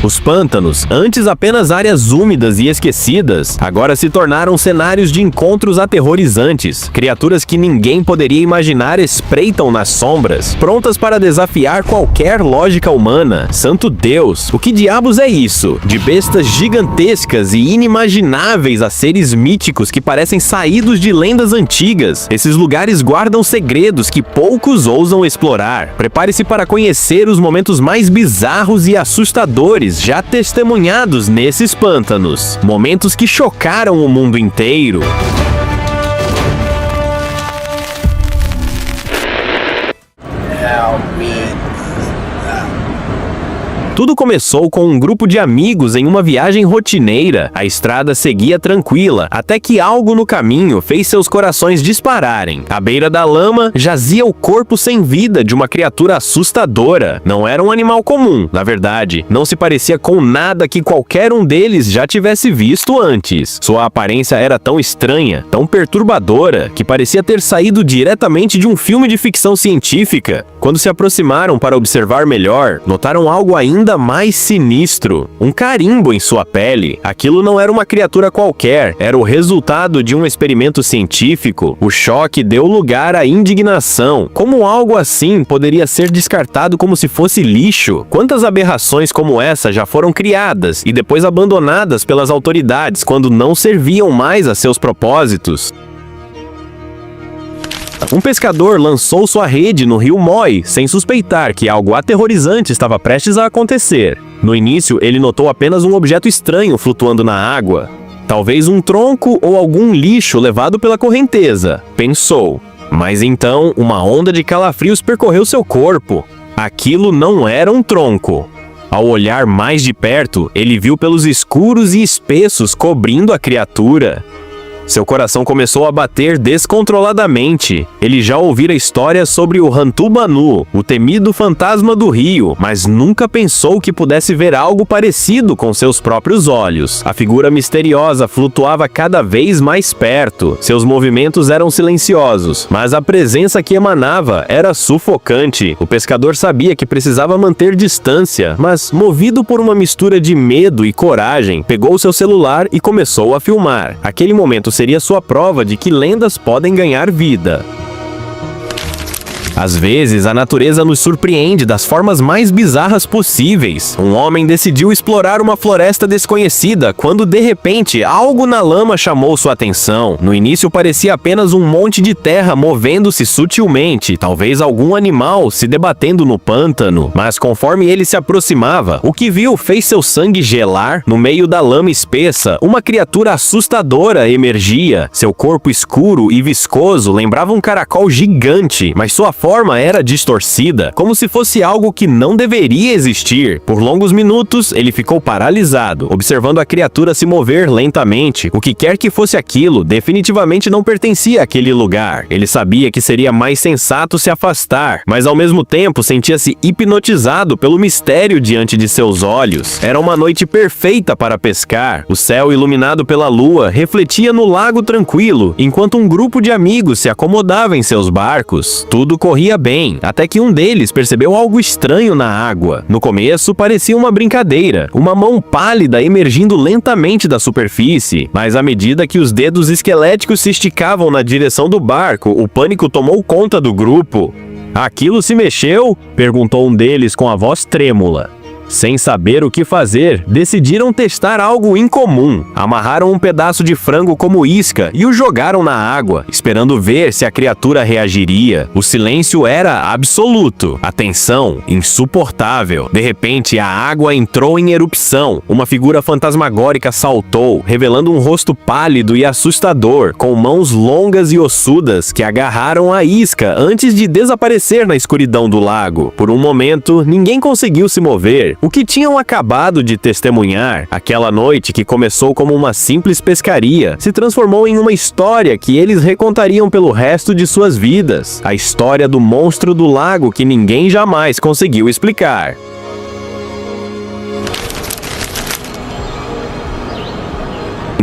Os pântanos, antes apenas áreas úmidas e esquecidas, agora se tornaram cenários de encontros aterrorizantes. Criaturas que ninguém poderia imaginar espreitam nas sombras, prontas para desafiar qualquer lógica humana. Santo Deus, o que diabos é isso? De bestas gigantescas e inimagináveis a seres míticos que parecem saídos de lendas antigas. Esses lugares guardam segredos que poucos ousam explorar. Prepare-se para conhecer os momentos mais bizarros e assustadores já testemunhados nesses pântanos. Momentos que chocaram o mundo inteiro. Tudo começou com um grupo de amigos em uma viagem rotineira. A estrada seguia tranquila, até que algo no caminho fez seus corações dispararem. À beira da lama, jazia o corpo sem vida de uma criatura assustadora. Não era um animal comum, na verdade. Não se parecia com nada que qualquer um deles já tivesse visto antes. Sua aparência era tão estranha, tão perturbadora, que parecia ter saído diretamente de um filme de ficção científica. Quando se aproximaram para observar melhor, notaram algo ainda mais sinistro. Um carimbo em sua pele. Aquilo não era uma criatura qualquer, era o resultado de um experimento científico. O choque deu lugar à indignação. Como algo assim poderia ser descartado como se fosse lixo? Quantas aberrações como essa já foram criadas e depois abandonadas pelas autoridades quando não serviam mais a seus propósitos? Um pescador lançou sua rede no rio Moi, sem suspeitar que algo aterrorizante estava prestes a acontecer. No início, ele notou apenas um objeto estranho flutuando na água. Talvez um tronco ou algum lixo levado pela correnteza, pensou. Mas então, uma onda de calafrios percorreu seu corpo. Aquilo não era um tronco. Ao olhar mais de perto, ele viu pelos escuros e espessos cobrindo a criatura. Seu coração começou a bater descontroladamente. Ele já ouvira histórias sobre o Hantu Manu, o temido fantasma do rio, mas nunca pensou que pudesse ver algo parecido com seus próprios olhos. A figura misteriosa flutuava cada vez mais perto. Seus movimentos eram silenciosos, mas a presença que emanava era sufocante. O pescador sabia que precisava manter distância, mas, movido por uma mistura de medo e coragem, pegou seu celular e começou a filmar. Aquele momento seria sua prova de que lendas podem ganhar vida. Às vezes, a natureza nos surpreende das formas mais bizarras possíveis. Um homem decidiu explorar uma floresta desconhecida quando, de repente, algo na lama chamou sua atenção. No início, parecia apenas um monte de terra movendo-se sutilmente, talvez algum animal se debatendo no pântano. Mas conforme ele se aproximava, o que viu fez seu sangue gelar. No meio da lama espessa, uma criatura assustadora emergia. Seu corpo escuro e viscoso lembrava um caracol gigante, mas sua forma era distorcida, como se fosse algo que não deveria existir. Por longos minutos, ele ficou paralisado, observando a criatura se mover lentamente. O que quer que fosse aquilo, definitivamente não pertencia àquele lugar. Ele sabia que seria mais sensato se afastar, mas ao mesmo tempo sentia-se hipnotizado pelo mistério diante de seus olhos. Era uma noite perfeita para pescar. O céu, iluminado pela lua, refletia no lago tranquilo, enquanto um grupo de amigos se acomodava em seus barcos. Tudo corria bem, até que um deles percebeu algo estranho na água. No começo, parecia uma brincadeira, uma mão pálida emergindo lentamente da superfície, mas à medida que os dedos esqueléticos se esticavam na direção do barco, o pânico tomou conta do grupo. "Aquilo se mexeu?" perguntou um deles com a voz trêmula. Sem saber o que fazer, decidiram testar algo incomum. Amarraram um pedaço de frango como isca e o jogaram na água, esperando ver se a criatura reagiria. O silêncio era absoluto, a tensão insuportável. De repente, a água entrou em erupção. Uma figura fantasmagórica saltou, revelando um rosto pálido e assustador, com mãos longas e ossudas que agarraram a isca antes de desaparecer na escuridão do lago. Por um momento, ninguém conseguiu se mover. O que tinham acabado de testemunhar, aquela noite que começou como uma simples pescaria, se transformou em uma história que eles recontariam pelo resto de suas vidas. A história do monstro do lago que ninguém jamais conseguiu explicar.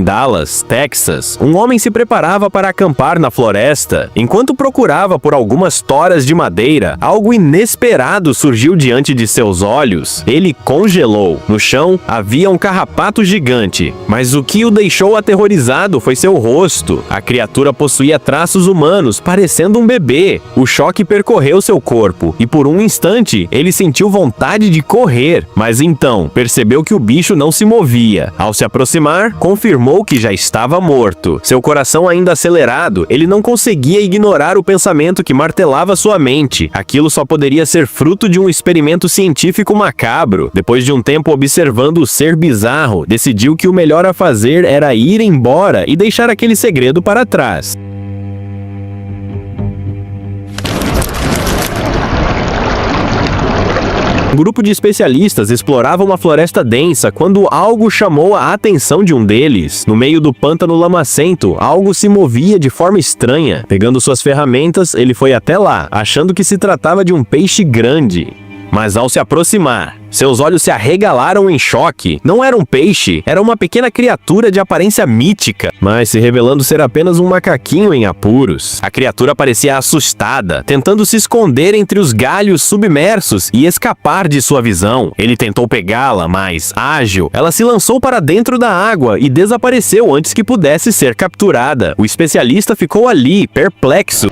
Em Dallas, Texas, um homem se preparava para acampar na floresta. Enquanto procurava por algumas toras de madeira, algo inesperado surgiu diante de seus olhos. Ele congelou. No chão havia um carrapato gigante, mas o que o deixou aterrorizado foi seu rosto. A criatura possuía traços humanos, parecendo um bebê. O choque percorreu seu corpo e por um instante ele sentiu vontade de correr, mas então percebeu que o bicho não se movia. Ao se aproximar, confirmou que já estava morto. Seu coração ainda acelerado, ele não conseguia ignorar o pensamento que martelava sua mente. Aquilo só poderia ser fruto de um experimento científico macabro. Depois de um tempo observando o ser bizarro, decidiu que o melhor a fazer era ir embora e deixar aquele segredo para trás. Um grupo de especialistas explorava uma floresta densa quando algo chamou a atenção de um deles. No meio do pântano lamacento, algo se movia de forma estranha. Pegando suas ferramentas, ele foi até lá, achando que se tratava de um peixe grande. Mas ao se aproximar, seus olhos se arregalaram em choque. Não era um peixe, era uma pequena criatura de aparência mítica, mas se revelando ser apenas um macaquinho em apuros. A criatura parecia assustada, tentando se esconder entre os galhos submersos e escapar de sua visão. Ele tentou pegá-la, mas, ágil, ela se lançou para dentro da água e desapareceu antes que pudesse ser capturada. O especialista ficou ali, perplexo.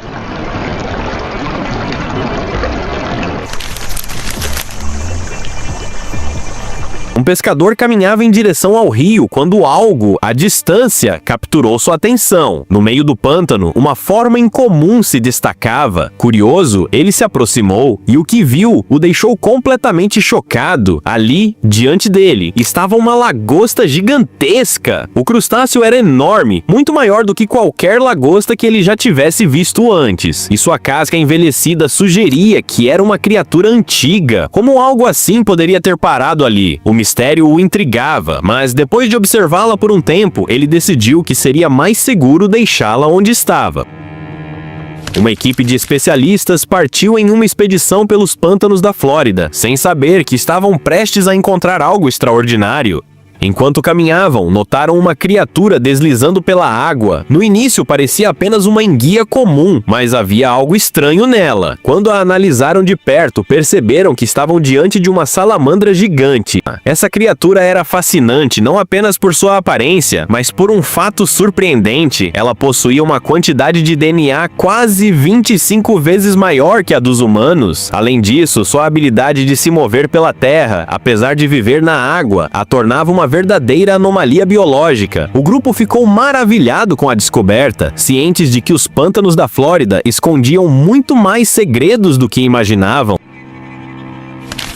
Um pescador caminhava em direção ao rio quando algo, à distância, capturou sua atenção. No meio do pântano, uma forma incomum se destacava. Curioso, ele se aproximou e o que viu o deixou completamente chocado. Ali, diante dele, estava uma lagosta gigantesca. O crustáceo era enorme, muito maior do que qualquer lagosta que ele já tivesse visto antes. E sua casca envelhecida sugeria que era uma criatura antiga. Como algo assim poderia ter parado ali? O mistério o intrigava, mas depois de observá-la por um tempo, ele decidiu que seria mais seguro deixá-la onde estava. Uma equipe de especialistas partiu em uma expedição pelos pântanos da Flórida, sem saber que estavam prestes a encontrar algo extraordinário. Enquanto caminhavam, notaram uma criatura deslizando pela água. No início parecia apenas uma enguia comum, mas havia algo estranho nela. Quando a analisaram de perto, perceberam que estavam diante de uma salamandra gigante. Essa criatura era fascinante não apenas por sua aparência, mas por um fato surpreendente. Ela possuía uma quantidade de DNA quase 25 vezes maior que a dos humanos. Além disso, sua habilidade de se mover pela terra, apesar de viver na água, a tornava uma verdadeira anomalia biológica. O grupo ficou maravilhado com a descoberta, cientes de que os pântanos da Flórida escondiam muito mais segredos do que imaginavam.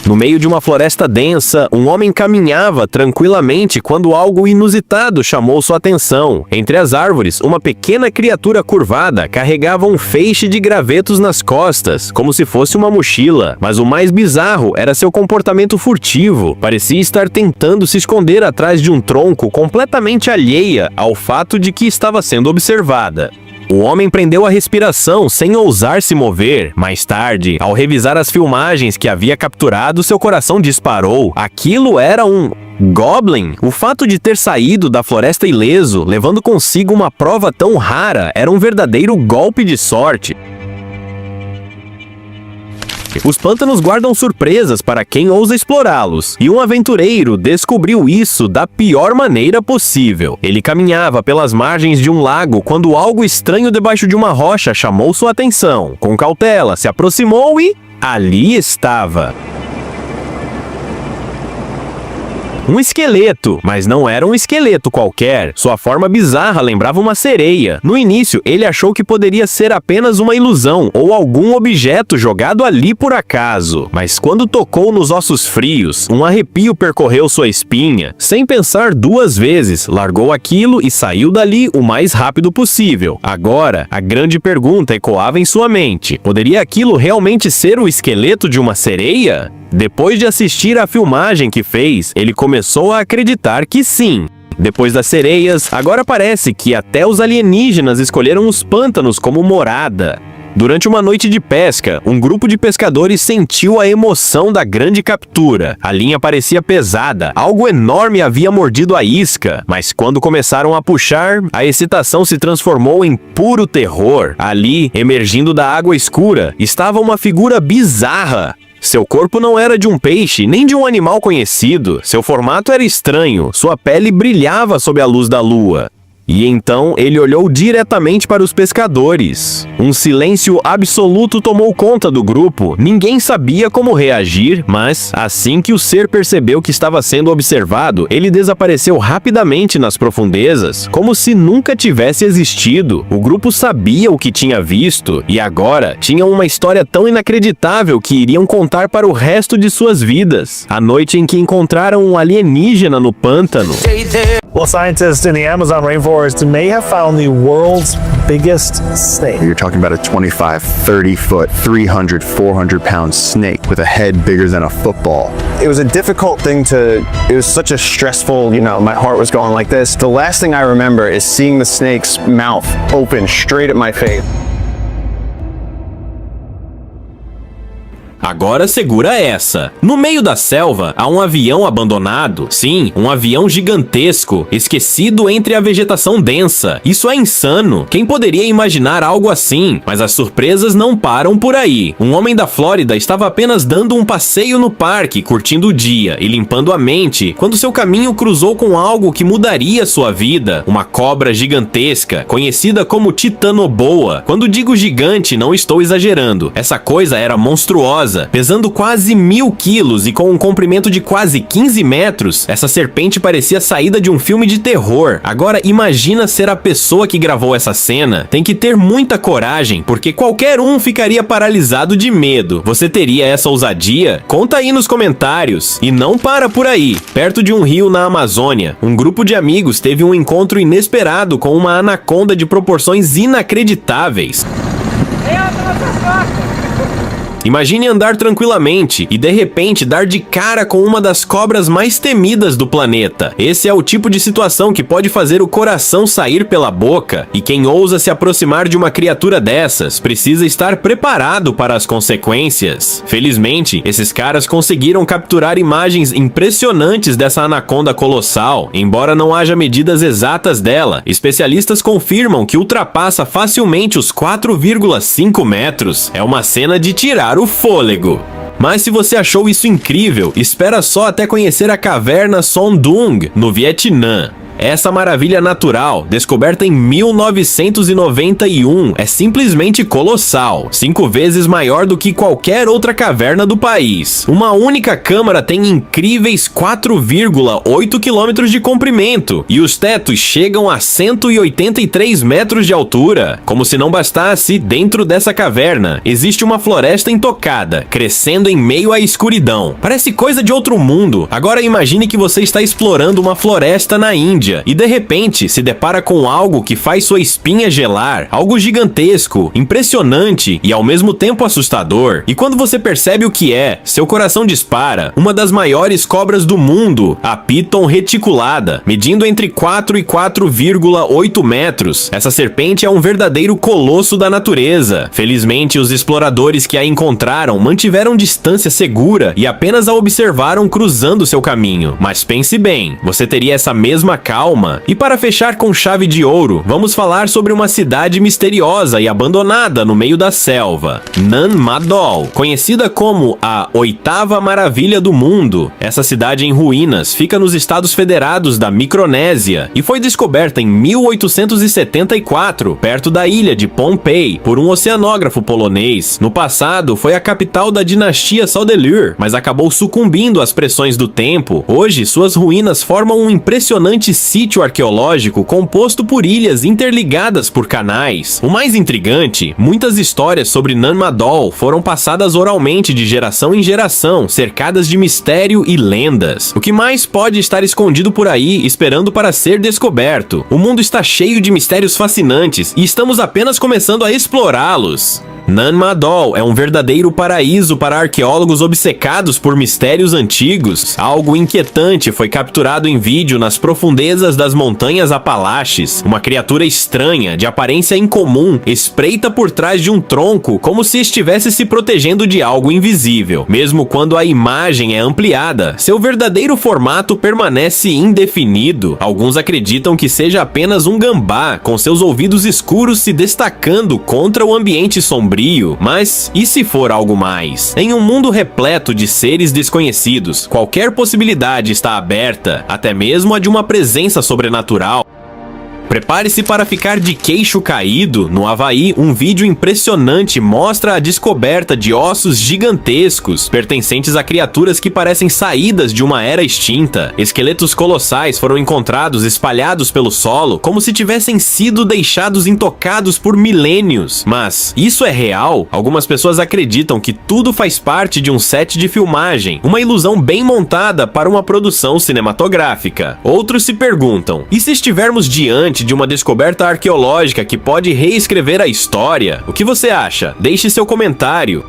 No meio de uma floresta densa, um homem caminhava tranquilamente quando algo inusitado chamou sua atenção. Entre as árvores, uma pequena criatura curvada carregava um feixe de gravetos nas costas, como se fosse uma mochila. Mas o mais bizarro era seu comportamento furtivo. Parecia estar tentando se esconder atrás de um tronco completamente alheia ao fato de que estava sendo observada. O homem prendeu a respiração sem ousar se mover. Mais tarde, ao revisar as filmagens que havia capturado, seu coração disparou. Aquilo era um Goblin. O fato de ter saído da floresta ileso, levando consigo uma prova tão rara, era um verdadeiro golpe de sorte. Os pântanos guardam surpresas para quem ousa explorá-los, e um aventureiro descobriu isso da pior maneira possível. Ele caminhava pelas margens de um lago quando algo estranho debaixo de uma rocha chamou sua atenção. Com cautela, se aproximou e ali estava um esqueleto, mas não era um esqueleto qualquer. Sua forma bizarra lembrava uma sereia. No início, ele achou que poderia ser apenas uma ilusão ou algum objeto jogado ali por acaso. Mas quando tocou nos ossos frios, um arrepio percorreu sua espinha. Sem pensar duas vezes, largou aquilo e saiu dali o mais rápido possível. Agora, a grande pergunta ecoava em sua mente. Poderia aquilo realmente ser o esqueleto de uma sereia? Depois de assistir à filmagem que fez, ele começou a acreditar que sim. Depois das sereias, agora parece que até os alienígenas escolheram os pântanos como morada. Durante uma noite de pesca, um grupo de pescadores sentiu a emoção da grande captura. A linha parecia pesada, algo enorme havia mordido a isca, mas quando começaram a puxar, a excitação se transformou em puro terror. Ali, emergindo da água escura, estava uma figura bizarra. Seu corpo não era de um peixe, nem de um animal conhecido. Seu formato era estranho, sua pele brilhava sob a luz da lua. E então ele olhou diretamente para os pescadores. Um silêncio absoluto tomou conta do grupo. Ninguém sabia como reagir, mas assim que o ser percebeu que estava sendo observado, ele desapareceu rapidamente nas profundezas, como se nunca tivesse existido. O grupo sabia o que tinha visto e agora tinham uma história tão inacreditável que iriam contar para o resto de suas vidas. A noite em que encontraram um alienígena no pântano. Well, scientists in the Amazon rainforest may have found the world's biggest snake. You're talking about a 25, 30 foot, 300, 400 pound snake with a head bigger than a football. It was a difficult thing it was such a stressful, my heart was going like this. The last thing I remember is seeing the snake's mouth open straight at my face. Agora segura essa. No meio da selva, há um avião abandonado. Sim, um avião gigantesco, esquecido entre a vegetação densa. Isso é insano. Quem poderia imaginar algo assim? Mas as surpresas não param por aí. Um homem da Flórida estava apenas dando um passeio no parque, curtindo o dia e limpando a mente, quando seu caminho cruzou com algo que mudaria sua vida. Uma cobra gigantesca, conhecida como Titanoboa. Quando digo gigante, não estou exagerando. Essa coisa era monstruosa. Pesando quase 1000 quilos e com um comprimento de quase 15 metros, essa serpente parecia saída de um filme de terror. Agora imagina ser a pessoa que gravou essa cena. Tem que ter muita coragem, porque qualquer um ficaria paralisado de medo. Você teria essa ousadia? Conta aí nos comentários. E não para por aí. Perto de um rio na Amazônia, um grupo de amigos teve um encontro inesperado com uma anaconda de proporções inacreditáveis. Imagine andar tranquilamente e de repente dar de cara com uma das cobras mais temidas do planeta. Esse é o tipo de situação que pode fazer o coração sair pela boca, e quem ousa se aproximar de uma criatura dessas precisa estar preparado para as consequências. Felizmente, esses caras conseguiram capturar imagens impressionantes dessa anaconda colossal. Embora não haja medidas exatas dela, especialistas confirmam que ultrapassa facilmente os 4,5 metros. É uma cena de tirar o fôlego. Mas se você achou isso incrível, espera só até conhecer a caverna Son Doong, no Vietnã. Essa maravilha natural, descoberta em 1991, é simplesmente colossal, 5 vezes maior do que qualquer outra caverna do país. Uma única câmara tem incríveis 4,8 quilômetros de comprimento, e os tetos chegam a 183 metros de altura. Como se não bastasse, dentro dessa caverna, existe uma floresta intocada, crescendo em meio à escuridão. Parece coisa de outro mundo. Agora imagine que você está explorando uma floresta na Índia, e de repente se depara com algo que faz sua espinha gelar, algo gigantesco, impressionante e ao mesmo tempo assustador. E quando você percebe o que é, seu coração dispara. Uma das maiores cobras do mundo, a Piton reticulada, medindo entre 4 e 4,8 metros. Essa serpente é um verdadeiro colosso da natureza. Felizmente, os exploradores que a encontraram mantiveram distância segura e apenas a observaram cruzando seu caminho. Mas pense bem, você teria essa mesma calma. E para fechar com chave de ouro, vamos falar sobre uma cidade misteriosa e abandonada no meio da selva, Nan Madol, conhecida como a 8ª maravilha do mundo. Essa cidade em ruínas fica nos Estados Federados da Micronésia e foi descoberta em 1874, perto da ilha de Pohnpei, por um oceanógrafo polonês. No passado, foi a capital da dinastia Saudeleur, mas acabou sucumbindo às pressões do tempo. Hoje, suas ruínas formam um impressionante sítio arqueológico composto por ilhas interligadas por canais. O mais intrigante, muitas histórias sobre Nan Madol foram passadas oralmente de geração em geração, cercadas de mistério e lendas. O que mais pode estar escondido por aí, esperando para ser descoberto? O mundo está cheio de mistérios fascinantes e estamos apenas começando a explorá-los. Nan Madol é um verdadeiro paraíso para arqueólogos obcecados por mistérios antigos. Algo inquietante foi capturado em vídeo nas profundezas das montanhas Apalaches. Uma criatura estranha, de aparência incomum, espreita por trás de um tronco como se estivesse se protegendo de algo invisível. Mesmo quando a imagem é ampliada, seu verdadeiro formato permanece indefinido. Alguns acreditam que seja apenas um gambá, com seus ouvidos escuros se destacando contra o ambiente sombrio. Mas e se for algo mais? Em um mundo repleto de seres desconhecidos, qualquer possibilidade está aberta, até mesmo a de uma presença sobrenatural. Prepare-se para ficar de queixo caído. No Havaí, um vídeo impressionante mostra a descoberta de ossos gigantescos, pertencentes a criaturas que parecem saídas de uma era extinta. Esqueletos colossais foram encontrados espalhados pelo solo, como se tivessem sido deixados intocados por milênios. Mas isso é real? Algumas pessoas acreditam que tudo faz parte de um set de filmagem, uma ilusão bem montada para uma produção cinematográfica. Outros se perguntam, e se estivermos diante de uma descoberta arqueológica que pode reescrever a história? O que você acha? Deixe seu comentário.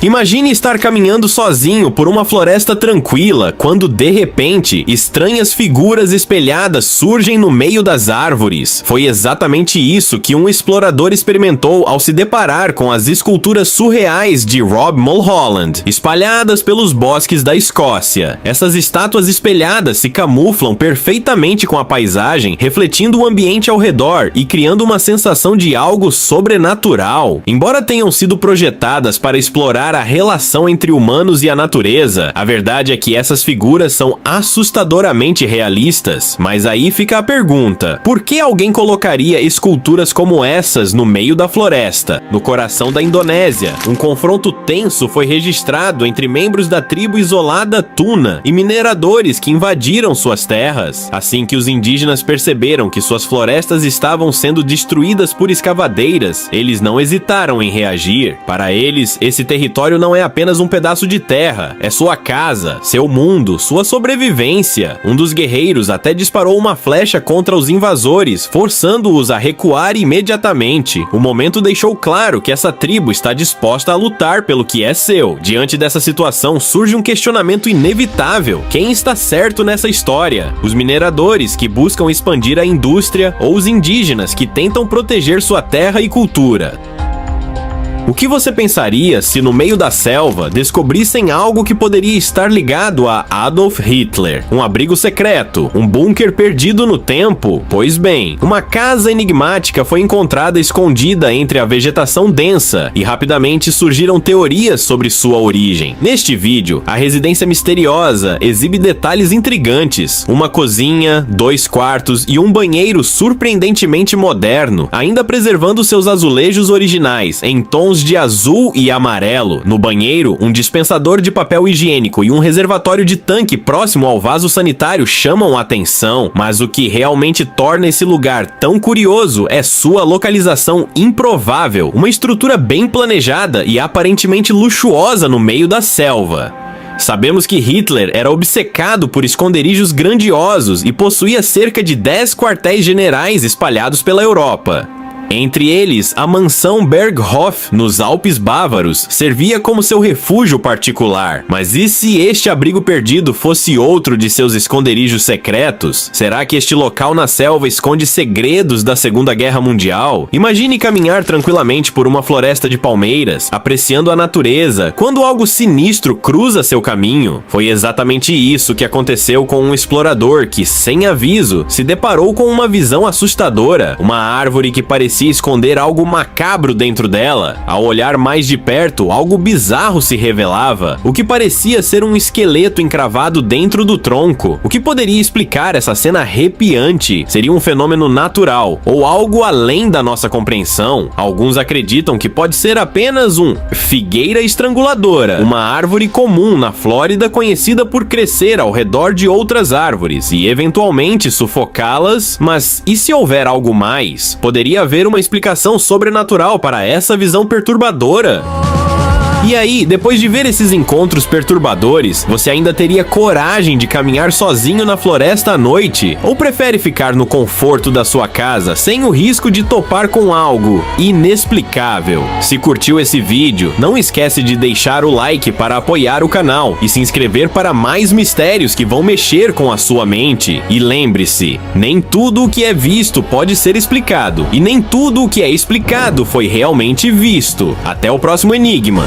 Imagine estar caminhando sozinho por uma floresta tranquila, quando de repente, estranhas figuras espelhadas surgem no meio das árvores. Foi exatamente isso que um explorador experimentou ao se deparar com as esculturas surreais de Rob Mulholland, espalhadas pelos bosques da Escócia. Essas estátuas espelhadas se camuflam perfeitamente com a paisagem, refletindo o ambiente ao redor e criando uma sensação de algo sobrenatural. Embora tenham sido projetadas para explorar a relação entre humanos e a natureza, a verdade é que essas figuras são assustadoramente realistas. Mas aí fica a pergunta: por que alguém colocaria esculturas como essas no meio da floresta, no coração da Indonésia? Um confronto tenso foi registrado entre membros da tribo isolada Tuna e mineradores que invadiram suas terras. Assim que os indígenas perceberam que suas florestas estavam sendo destruídas por escavadeiras, eles não hesitaram em reagir. Para eles, esse território não é apenas um pedaço de terra, é sua casa, seu mundo, sua sobrevivência. Um dos guerreiros até disparou uma flecha contra os invasores, forçando-os a recuar imediatamente. O momento deixou claro que essa tribo está disposta a lutar pelo que é seu. Diante dessa situação, surge um questionamento inevitável: quem está certo nessa história? Os mineradores, que buscam expandir a indústria, ou os indígenas, que tentam proteger sua terra e cultura? O que você pensaria se no meio da selva descobrissem algo que poderia estar ligado a Adolf Hitler? Um abrigo secreto? Um bunker perdido no tempo? Pois bem, uma casa enigmática foi encontrada escondida entre a vegetação densa e rapidamente surgiram teorias sobre sua origem. Neste vídeo, a residência misteriosa exibe detalhes intrigantes: uma cozinha, 2 quartos e um banheiro surpreendentemente moderno, ainda preservando seus azulejos originais em tons de azul e amarelo. No banheiro, um dispensador de papel higiênico e um reservatório de tanque próximo ao vaso sanitário chamam a atenção, mas o que realmente torna esse lugar tão curioso é sua localização improvável, uma estrutura bem planejada e aparentemente luxuosa no meio da selva. Sabemos que Hitler era obcecado por esconderijos grandiosos e possuía cerca de 10 quartéis generais espalhados pela Europa. Entre eles, a mansão Berghof, nos Alpes Bávaros, servia como seu refúgio particular. Mas e se este abrigo perdido fosse outro de seus esconderijos secretos? Será que este local na selva esconde segredos da Segunda Guerra Mundial? Imagine caminhar tranquilamente por uma floresta de palmeiras, apreciando a natureza, quando algo sinistro cruza seu caminho. Foi exatamente isso que aconteceu com um explorador que, sem aviso, se deparou com uma visão assustadora. Uma árvore que parecia esconder algo macabro dentro dela. Ao olhar mais de perto, algo bizarro se revelava, o que parecia ser um esqueleto encravado dentro do tronco. O que poderia explicar essa cena arrepiante? Seria um fenômeno natural ou algo além da nossa compreensão? Alguns acreditam que pode ser apenas um figueira estranguladora, uma árvore comum na Flórida conhecida por crescer ao redor de outras árvores e eventualmente sufocá-las. Mas e se houver algo mais? Poderia haver uma explicação sobrenatural para essa visão perturbadora? E aí, depois de ver esses encontros perturbadores, você ainda teria coragem de caminhar sozinho na floresta à noite? Ou prefere ficar no conforto da sua casa sem o risco de topar com algo inexplicável? Se curtiu esse vídeo, não esquece de deixar o like para apoiar o canal e se inscrever para mais mistérios que vão mexer com a sua mente. E lembre-se, nem tudo o que é visto pode ser explicado, e nem tudo o que é explicado foi realmente visto. Até o próximo enigma.